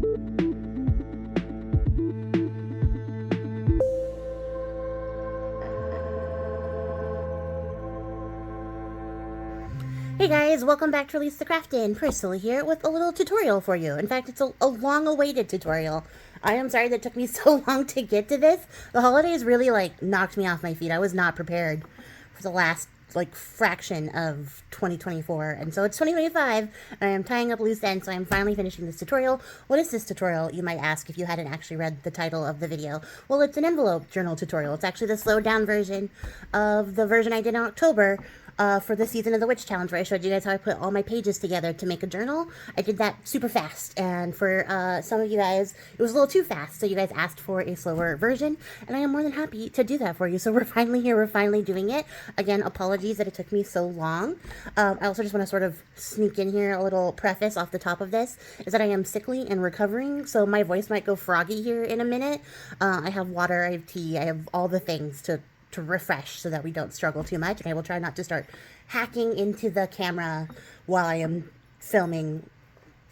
Hey guys, welcome back to Release the Craftin. Priscilla here with a little tutorial for you. In fact, it's a long-awaited tutorial. I am sorry that it took me so long to get to this. The holidays really, knocked me off my feet. I was not prepared for the last, fraction of 2024. And so it's 2025, and I am tying up loose ends, so I'm finally finishing this tutorial. What is this tutorial, you might ask, if you hadn't actually read the title of the video? Well, it's an envelope journal tutorial. It's actually the slowed-down version of the version I did in October, for the Season of the Witch Challenge, where I showed you guys how I put all my pages together to make a journal. I did that super fast, and for some of you guys, it was a little too fast, so you guys asked for a slower version, and I am more than happy to do that for you. So we're finally here, we're finally doing it. Again, apologies that it took me so long. I also just want to sort of sneak in here a little preface off the top of this, is that I am sickly and recovering, so my voice might go froggy here in a minute. I have water, I have tea, I have all the things to refresh so that we don't struggle too much. And I will try not to start hacking into the camera while I am filming.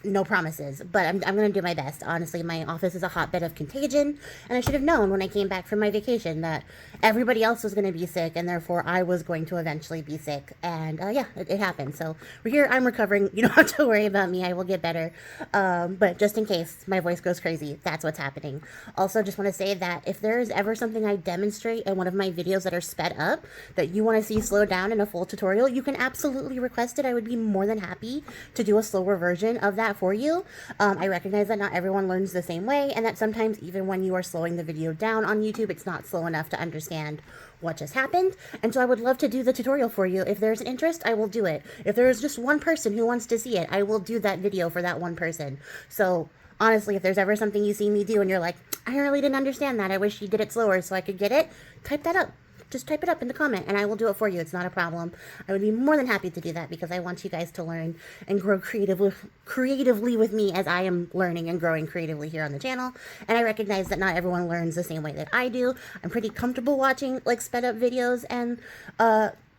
No promises, but I'm going to do my best. Honestly, my office is a hotbed of contagion, and I should have known when I came back from my vacation that everybody else was going to be sick, and therefore I was going to eventually be sick. And yeah, it happened. So we're here. I'm recovering. You don't have to worry about me. I will get better. But just in case my voice goes crazy, that's what's happening. Also, just want to say that if there is ever something I demonstrate in one of my videos that are sped up that you want to see slowed down in a full tutorial, you can absolutely request it. I would be more than happy to do a slower version of that for you. I recognize that not everyone learns the same way, and that sometimes even when you are slowing the video down on YouTube, it's not slow enough to understand what just happened. And so I would love to do the tutorial for you. If there's an interest, I will do it. If there is just one person who wants to see it, I will do that video for that one person. So honestly, if there's ever something you see me do and you're like, I really didn't understand that, I wish you did it slower so I could get it, type that up. Just type it up in the comment and I will do it for you. It's not a problem. I would be more than happy to do that because I want you guys to learn and grow creatively with me as I am learning and growing creatively here on the channel. And I recognize that not everyone learns the same way that I do. I'm pretty comfortable watching sped up videos and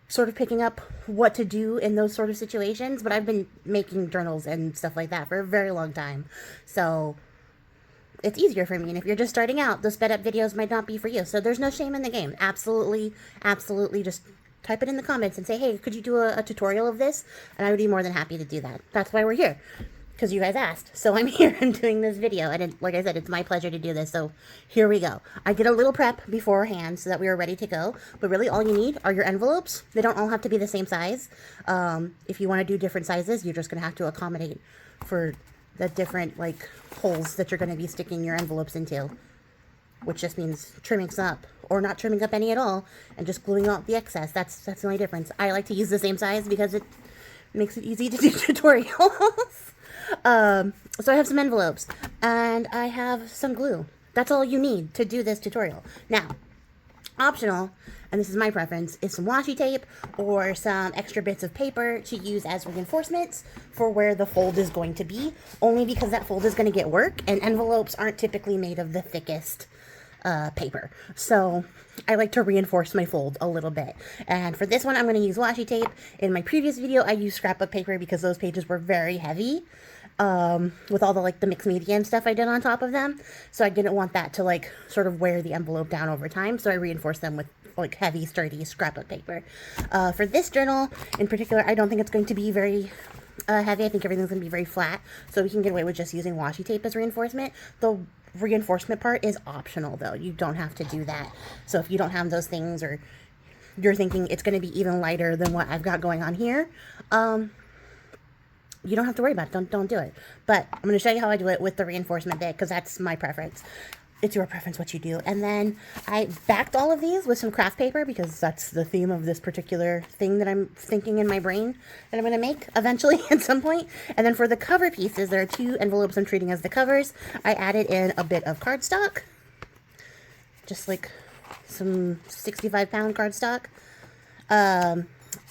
sort of picking up what to do in those sort of situations, but I've been making journals and stuff like that for a very long time. So it's easier for me, and if you're just starting out, the sped up videos might not be for you. So there's no shame in the game. Absolutely, absolutely, just type it in the comments and say, hey, could you do a tutorial of this? And I would be more than happy to do that. That's why we're here, because you guys asked. So I'm here and doing this video, and like I said, it's my pleasure to do this. So here we go. I did a little prep beforehand so that we were ready to go, but really all you need are your envelopes. They don't all have to be the same size. If you want to do different sizes, you're just going to have to accommodate for the different holes that you're going to be sticking your envelopes into, which just means trimming some up or not trimming up any at all and just gluing out the excess. That's the only difference. I like to use the same size because it makes it easy to do tutorials. So I have some envelopes and I have some glue. That's all you need to do this tutorial. Now, optional, and this is my preference, is some washi tape or some extra bits of paper to use as reinforcements for where the fold is going to be, only because that fold is going to get work, and envelopes aren't typically made of the thickest paper. So I like to reinforce my fold a little bit. And for this one, I'm going to use washi tape. In my previous video, I used scrapbook paper because those pages were very heavy. With all the mixed media and stuff I did on top of them. So I didn't want that to sort of wear the envelope down over time. So I reinforced them with heavy, sturdy scrapbook paper. For this journal in particular, I don't think it's going to be very heavy. I think everything's going to be very flat. So we can get away with just using washi tape as reinforcement. The reinforcement part is optional though. You don't have to do that. So if you don't have those things, or you're thinking it's going to be even lighter than what I've got going on here, you don't have to worry about it. Don't do it. But I'm going to show you how I do it with the reinforcement bit, because that's my preference. It's your preference what you do. And then I backed all of these with some craft paper, because that's the theme of this particular thing that I'm thinking in my brain that I'm going to make eventually at some point. And then for the cover pieces, there are two envelopes I'm treating as the covers. I added in a bit of cardstock, just some 65-pound cardstock,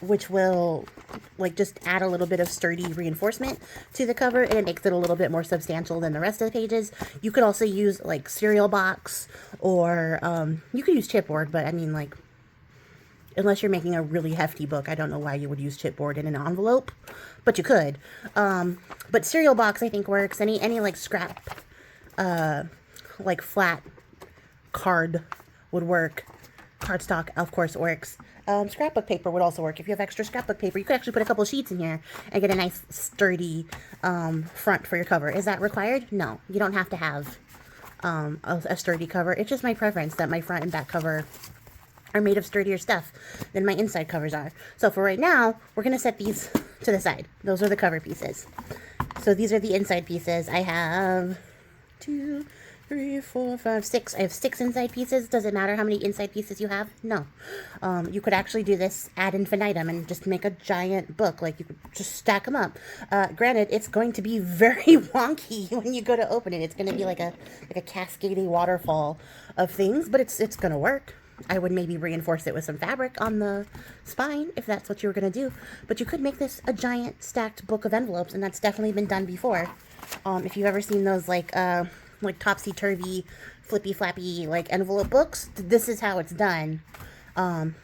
which will just add a little bit of sturdy reinforcement to the cover, and it makes it a little bit more substantial than the rest of the pages. You could also use cereal box, or you could use chipboard, but I mean unless you're making a really hefty book, I don't know why you would use chipboard in an envelope, but you could. But cereal box I think works. Any scrap like flat card would work. Cardstock, of course, works. Scrapbook paper would also work. If you have extra scrapbook paper, you could actually put a couple sheets in here and get a nice sturdy front for your cover. Is that required? No, you don't have to have a sturdy cover. It's just my preference that my front and back cover are made of sturdier stuff than my inside covers are. So for right now, we're going to set these to the side. Those are the cover pieces. So these are the inside pieces. I have 2, 3, 4, 5, 6. I have 6 inside pieces. Does it matter how many inside pieces you have? No. You could actually do this ad infinitum and just make a giant book. Like, you could just stack them up. Granted, it's going to be very wonky when you go to open it. It's going to be like a cascading waterfall of things, but it's going to work. I would maybe reinforce it with some fabric on the spine if that's what you were going to do. But you could make this a giant stacked book of envelopes, and that's definitely been done before. If you've ever seen those like topsy-turvy, flippy-flappy, like envelope books, this is how it's done.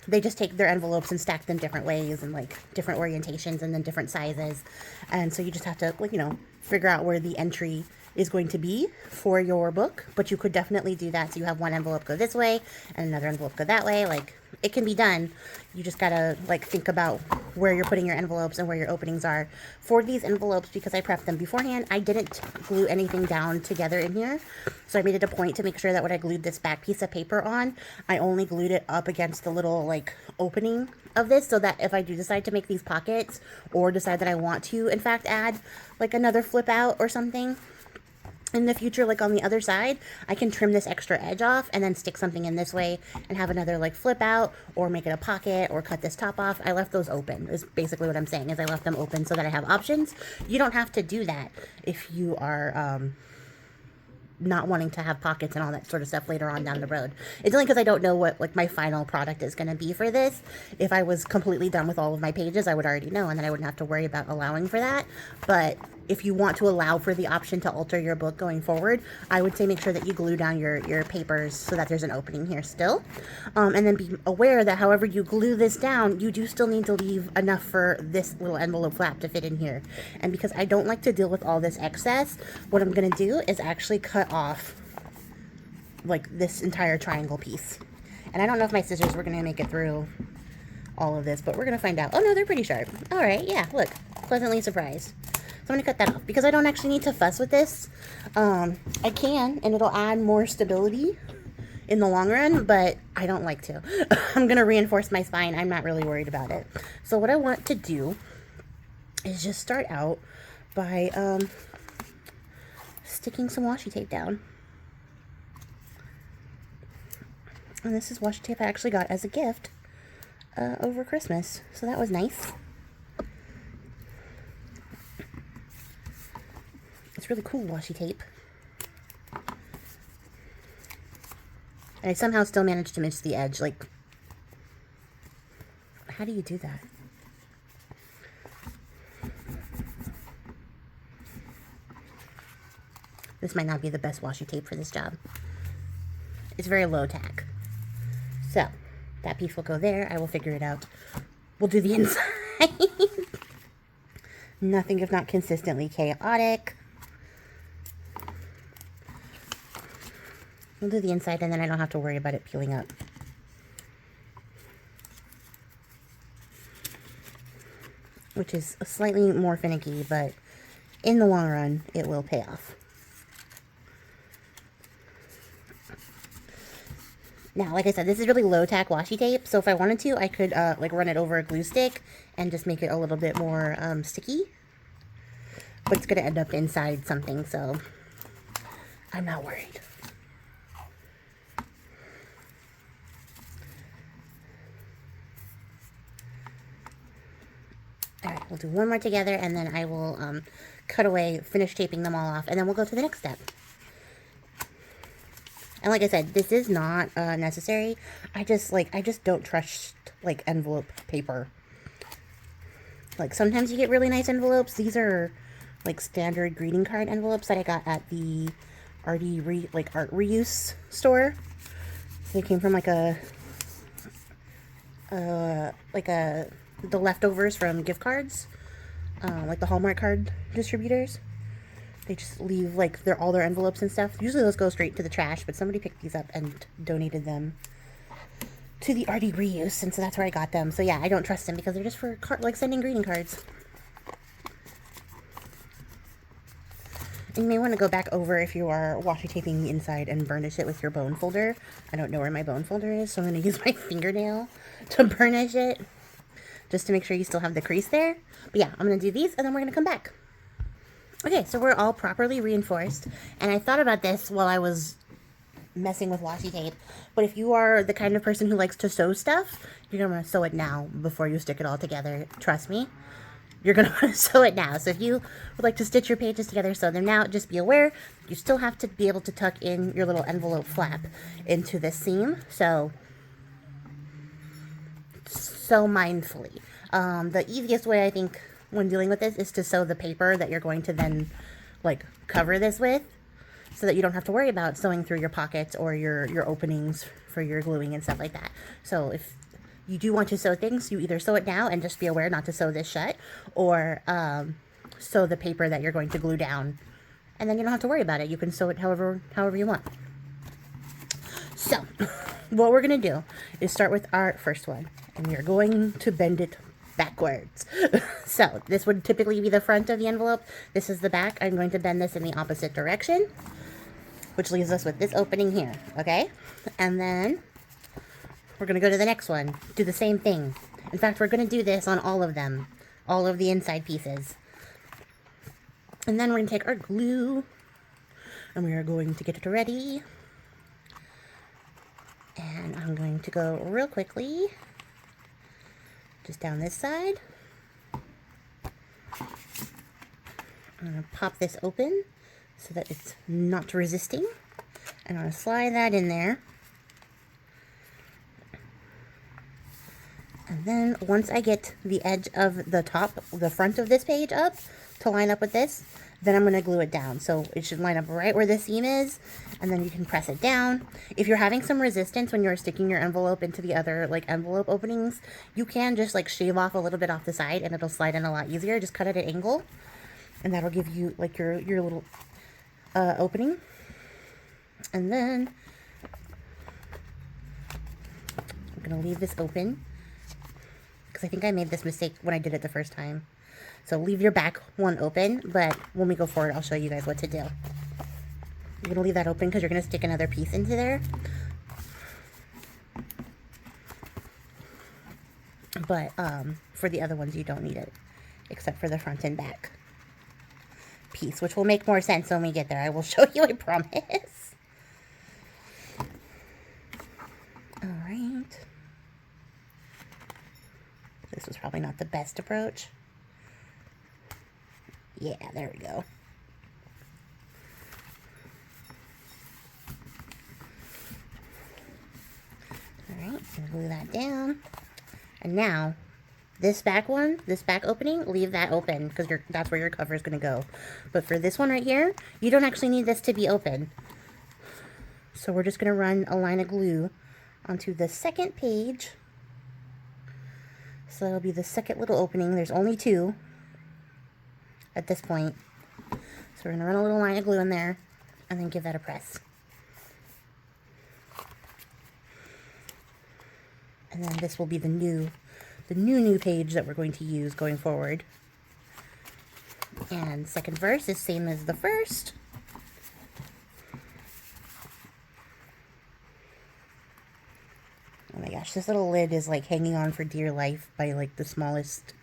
They just take their envelopes and stack them different ways and like different orientations and then different sizes. And so you just have to, like, you know, figure out where the entry is going to be for your book. But you could definitely do that. So you have one envelope go this way and another envelope go that way. Like, it can be done. You just gotta like think about where you're putting your envelopes and where your openings are. For these envelopes, because I prepped them beforehand, I didn't glue anything down together in here. So I made it a point to make sure that when I glued this back piece of paper on, I only glued it up against the little like opening of this, so that if I do decide to make these pockets or decide that I want to in fact add like another flip out or something in the future, like on the other side, I can trim this extra edge off and then stick something in this way and have another like flip out or make it a pocket or cut this top off. I left those open is basically what I'm saying, is I left them open so that I have options. You don't have to do that if you are not wanting to have pockets and all that sort of stuff later on down the road. It's only because I don't know what like my final product is going to be for this. If I was completely done with all of my pages, I would already know, and then I wouldn't have to worry about allowing for that. But if you want to allow for the option to alter your book going forward, I would say make sure that you glue down your papers so that there's an opening here still. And then be aware that however you glue this down, you do still need to leave enough for this little envelope flap to fit in here. And because I don't like to deal with all this excess, what I'm going to do is actually cut off like this entire triangle piece. And I don't know if my scissors were going to make it through all of this, but we're going to find out. Oh no, they're pretty sharp. All right, yeah, look, pleasantly surprised. So I'm going to cut that off because I don't actually need to fuss with this. I can, and it'll add more stability in the long run, but I don't like to. I'm going to reinforce my spine. I'm not really worried about it. So what I want to do is just start out by sticking some washi tape down. And this is washi tape I actually got as a gift over Christmas. So that was nice. It's really cool washi tape. And I somehow still managed to miss the edge. Like, how do you do that? This might not be the best washi tape for this job. It's very low tack. So, that piece will go there. I will figure it out. We'll do the inside. Nothing if not consistently chaotic. We'll do the inside, and then I don't have to worry about it peeling up. Which is slightly more finicky, but in the long run, it will pay off. Now, like I said, this is really low-tack washi tape, so if I wanted to, I could like run it over a glue stick and just make it a little bit more sticky. But it's going to end up inside something, so I'm not worried. Alright, we'll do one more together, and then I will cut away, finish taping them all off, and then we'll go to the next step. And like I said, this is not necessary. I just don't trust, like, envelope paper. Like, sometimes you get really nice envelopes. These are, like, standard greeting card envelopes that I got at the art reuse store. So they came from, like, the leftovers from gift cards, like the Hallmark card distributors. They just leave like all their envelopes and stuff. Usually those go straight to the trash, but somebody picked these up and donated them to the RD reuse, and so that's where I got them. So yeah, I don't trust them because they're just for like sending greeting cards. And you may want to go back over if you are washi taping the inside and burnish it with your bone folder. I don't know where my bone folder is, so I'm going to use my fingernail to burnish it just to make sure you still have the crease there. But yeah, I'm going to do these and then we're going to come back. Okay, so we're all properly reinforced, and I thought about this while I was messing with washi tape, but if you are the kind of person who likes to sew stuff, you're going to want to sew it now before you stick it all together. Trust me. You're going to want to sew it now. So if you would like to stitch your pages together, sew them now. Just be aware, you still have to be able to tuck in your little envelope flap into this seam. So mindfully. The easiest way, I think, when dealing with this is to sew the paper that you're going to then, like, cover this with, so that you don't have to worry about sewing through your pockets or your openings for your gluing and stuff like that. So if you do want to sew things, you either sew it now and just be aware not to sew this shut, or sew the paper that you're going to glue down, and then you don't have to worry about it. You can sew it however you want. So what we're going to do is start with our first one, and we are going to bend it backwards. So this would typically be the front of the envelope. This is the back. I'm going to bend this in the opposite direction, which leaves us with this opening here, okay? And then we're going to go to the next one, do the same thing. In fact, we're going to do this on all of them, all of the inside pieces. And then we're going to take our glue, and we are going to get it ready. And I'm going to go real quickly, just down this side. I'm going to pop this open so that it's not resisting. And I'm going to slide that in there. And then once I get the edge of the front of this page up to line up with this, then I'm going to glue it down. So it should line up right where the seam is, and then you can press it down. If you're having some resistance when you're sticking your envelope into the other like envelope openings, you can just like shave off a little bit off the side and it'll slide in a lot easier. Just cut at an angle, and that'll give you like your little opening. And then I'm going to leave this open, because I think I made this mistake when I did it the first time. So leave your back one open, but when we go forward, I'll show you guys what to do. You're going to leave that open because you're going to stick another piece into there. But for the other ones, you don't need it, except for the front and back piece, which will make more sense when we get there. I will show you, I promise. All right. This was probably not the best approach. Yeah, there we go. Alright, glue that down. And now, this back one, this back opening, leave that open, because that's where your cover is going to go. But for this one right here, you don't actually need this to be open. So we're just going to run a line of glue onto the second page. So that'll be the second little opening. There's only two at this point. So we're going to run a little line of glue in there and then give that a press. And then this will be the new page that we're going to use going forward. And second verse is same as the first. Oh my gosh, this little lid is like hanging on for dear life by like the smallest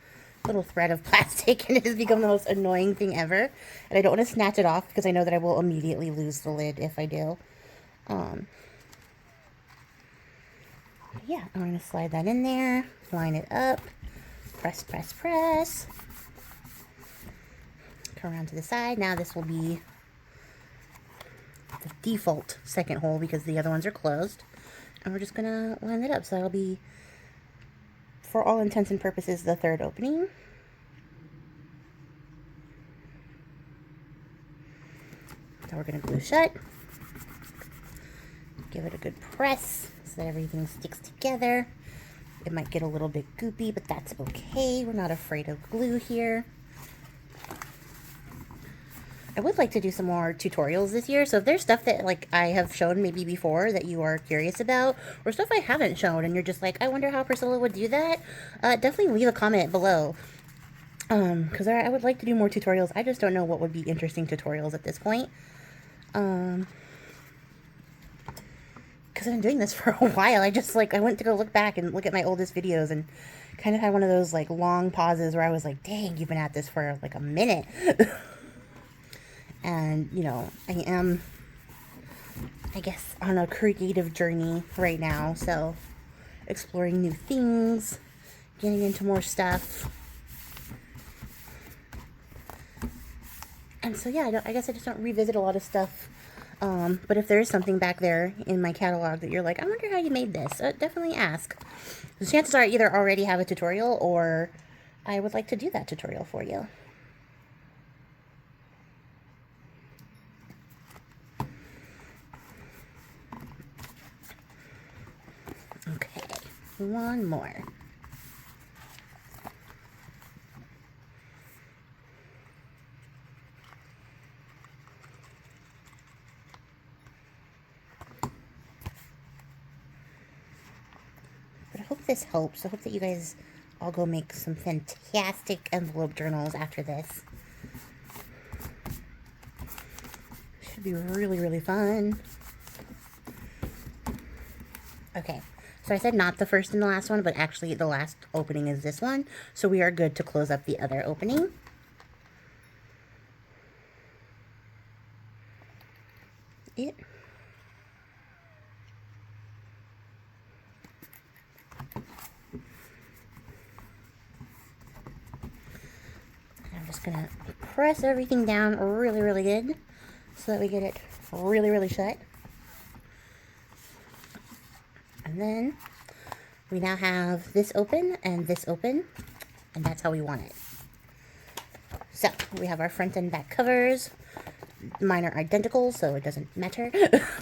little thread of plastic, and it has become the most annoying thing ever. And I don't want to snatch it off because I know that I will immediately lose the lid if I do. Yeah, I'm going to slide that in there, line it up, press, press, press. Come around to the side. Now this will be the default second hole because the other ones are closed. And we're just going to line it up. So that'll be, for all intents and purposes, the third opening. So we're going to glue shut. Give it a good press so that everything sticks together. It might get a little bit goopy, but that's okay. We're not afraid of glue here. I would like to do some more tutorials this year, so if there's stuff that like I have shown maybe before that you are curious about, or stuff I haven't shown and you're just like, I wonder how Priscilla would do that, definitely leave a comment below. Because I would like to do more tutorials. I just don't know what would be interesting tutorials at this point. Because I've been doing this for a while. I went to go look back and look at my oldest videos and kind of had one of those like long pauses where I was like, dang, you've been at this for like a minute. And, you know, I am, I guess, on a creative journey right now. So, exploring new things, getting into more stuff. And so, yeah, I guess I just don't revisit a lot of stuff. But if there is something back there in my catalog that you're like, I wonder how you made this, definitely ask. The chances are I either already have a tutorial or I would like to do that tutorial for you. Okay, one more. But I hope this helps. I hope that you guys all go make some fantastic envelope journals after this. Should be really, really fun. Okay, so I said not the first and the last one, but actually the last opening is this one. So we are good to close up the other opening. I'm just gonna press everything down really, really good so that we get it really, really shut. And then we now have this open and this open, and that's how we want it. So we have our front and back covers. Mine are identical, so it doesn't matter.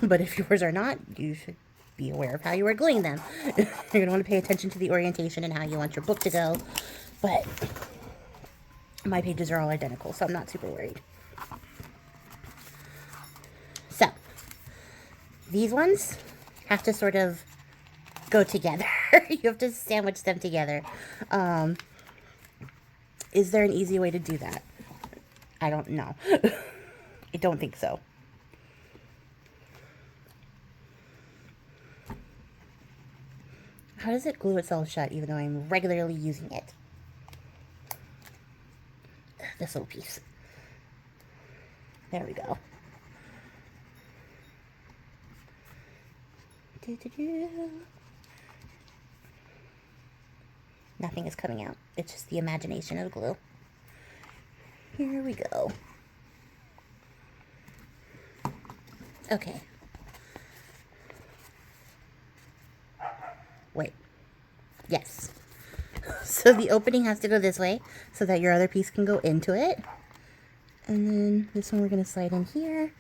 But if yours are not, you should be aware of how you are gluing them. You're going to want to pay attention to the orientation and how you want your book to go. But my pages are all identical, so I'm not super worried. So these ones have to sort of go together. You have to sandwich them together. Is there an easy way to do that? I don't know. I don't think so. How does it glue itself shut even though I'm regularly using it? This little piece. There we go. Nothing is coming out. It's just the imagination of glue. Here we go. Okay. Wait. Yes. So the opening has to go this way so that your other piece can go into it. And then this one we're going to slide in here.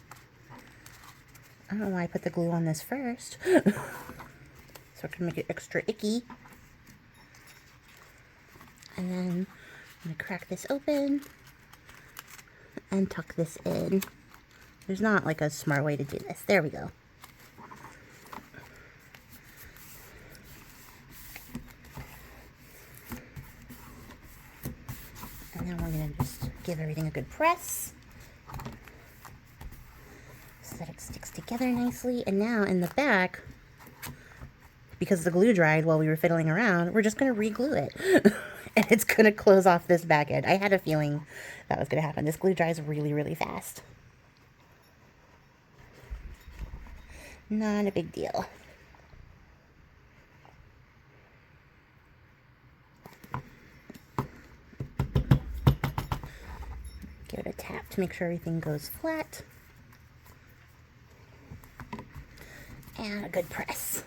I don't know why I put the glue on this first. So it can make it extra icky. And then I'm going to crack this open and tuck this in. There's not like a smart way to do this. There we go. And then we're going to just give everything a good press so that it sticks together nicely. And now in the back, because the glue dried while we were fiddling around, we're just going to re-glue it. And it's going to close off this back end. I had a feeling that was going to happen. This glue dries really, really fast. Not a big deal. Give it a tap to make sure everything goes flat. And a good press.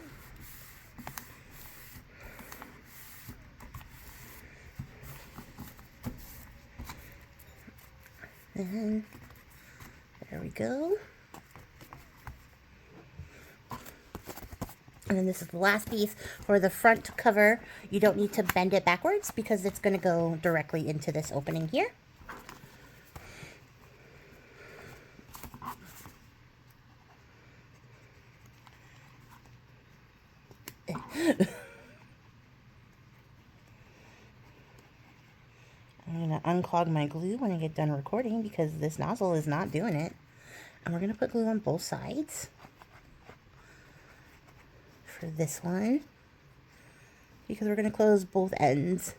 And there we go. And then this is the last piece for the front cover. You don't need to bend it backwards because it's going to go directly into this opening here. I'm going to unclog my glue when I get done recording because this nozzle is not doing it. And we're going to put glue on both sides for this one because we're going to close both ends.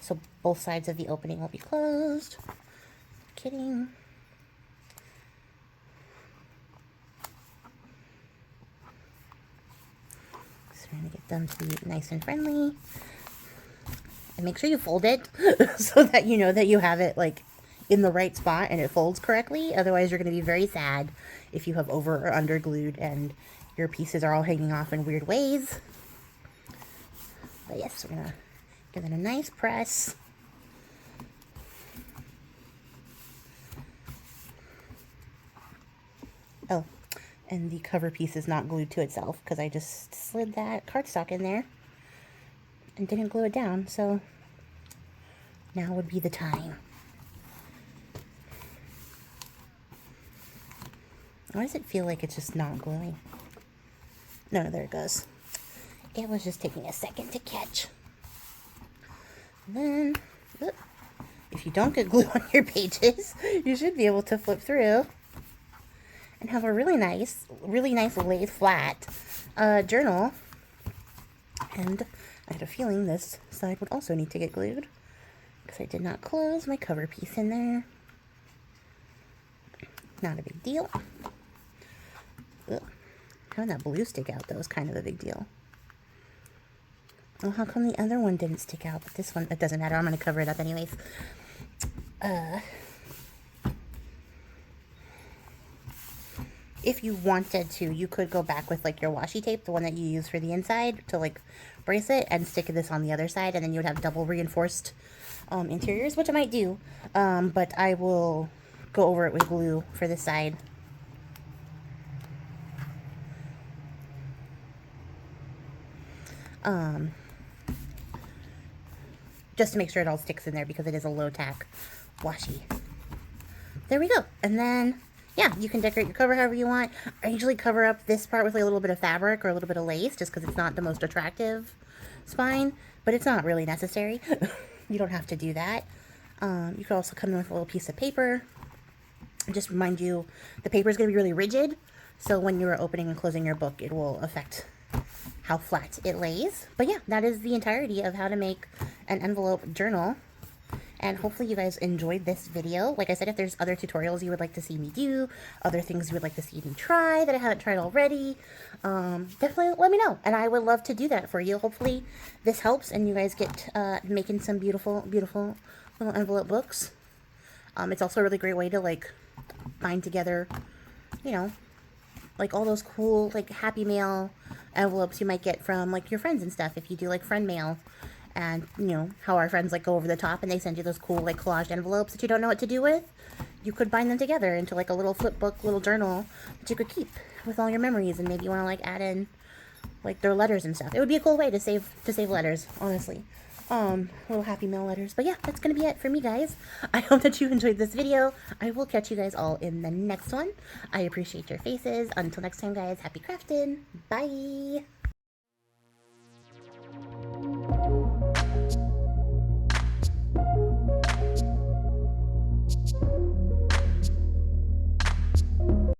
So both sides of the opening will be closed. Kidding. So we're going to get them to be nice and friendly. And make sure you fold it so that you know that you have it like in the right spot and it folds correctly. Otherwise you're going to be very sad if you have over or under glued and your pieces are all hanging off in weird ways. But yes, we're going to give it a nice press. Oh, and the cover piece is not glued to itself because I just slid that cardstock in there and didn't glue it down, so now would be the time. Why does it feel like it's just not gluing? No, there it goes. It was just taking a second to catch. And then, if you don't get glue on your pages, you should be able to flip through and have a really nice laid flat journal. And I had a feeling this side would also need to get glued because I did not close my cover piece in there. Not a big deal. Ugh. Having that blue stick out though is kind of a big deal. Well, how come the other one didn't stick out, but this one, it doesn't matter. I'm going to cover it up anyways. If you wanted to, you could go back with like your washi tape, the one that you use for the inside, to like brace it and stick this on the other side, and then you would have double reinforced interiors, which I might do. But I will go over it with glue for this side. Just to make sure it all sticks in there because it is a low tack washi. There we go. And then, yeah, you can decorate your cover however you want. I usually cover up this part with like a little bit of fabric or a little bit of lace just because it's not the most attractive spine, but it's not really necessary. You don't have to do that. You could also come in with a little piece of paper. Just remind you, the paper is going to be really rigid, so when you're opening and closing your book, it will affect how flat it lays. But yeah, that is the entirety of how to make an envelope journal. And hopefully you guys enjoyed this video. Like I said, if there's other tutorials you would like to see me do, other things you would like to see me try that I haven't tried already, definitely let me know. And I would love to do that for you. Hopefully this helps and you guys get making some beautiful, beautiful little envelope books. It's also a really great way to like bind together, you know, like all those cool like happy mail envelopes you might get from like your friends and stuff if you do like friend mail. And you know how our friends like go over the top and they send you those cool like collaged envelopes that you don't know what to do with. You could bind them together into like a little flip book, little journal that you could keep with all your memories, and maybe you want to like add in like their letters and stuff. It would be a cool way to save letters, honestly. Little happy mail letters. But yeah, that's gonna be it for me, guys. I hope that you enjoyed this video. I will catch you guys all in the next one. I appreciate your faces. Until next time, guys, happy crafting. Bye.